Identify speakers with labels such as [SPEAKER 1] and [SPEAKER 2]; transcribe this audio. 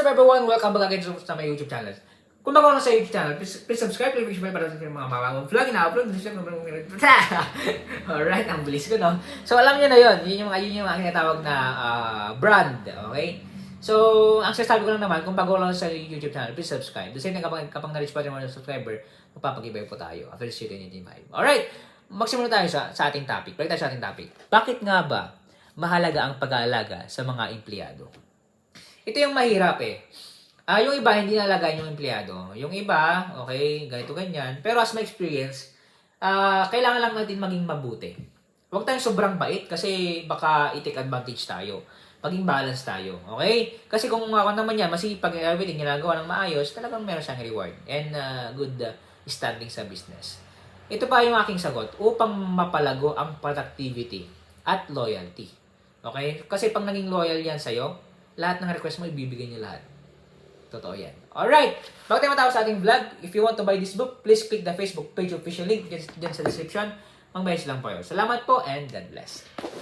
[SPEAKER 1] Everyone, welcome back again sa my YouTube channel. Kung bago lang sa YouTube channel, please subscribe, click the bell para sa mga mababang vlog na upload. Alright, ang bilis ko, no? So, alam niyo na yun. Yun yung aking natawag na brand, okay? So, ang sasabi ko lang naman, kung bago lang sa YouTube channel, please subscribe. The same thing kapag na-reach pa rin mga subscriber, magpapag-ibay po tayo after this video ni 5. Alright, magsimula tayo sa ating topic. Balik tayo sa ating topic. Bakit nga ba mahalaga ang pag-aalaga sa mga empleyado? Ito yung mahirap eh. Yung iba, hindi nalagay yung empleyado. Yung iba, okay, ganito ganyan. Pero as my experience, kailangan lang natin maging mabuti. Huwag tayong sobrang bait kasi baka i-take advantage tayo. Maging balance tayo, okay? Kasi kung ako naman yan, masipag everything ginagawa ng maayos, talagang meron siyang reward and good standing sa business. Ito pa yung aking sagot, upang mapalago ang productivity at loyalty. Okay? Kasi pag naging loyal yan sa'yo, lahat ng request mo, ibibigay niya lahat. Totoo yan. Alright! Bago tayo matapos sa ating vlog, if you want to buy this book, please click the Facebook page official link dyan sa description. Mag-message lang po yun. Salamat po and God bless.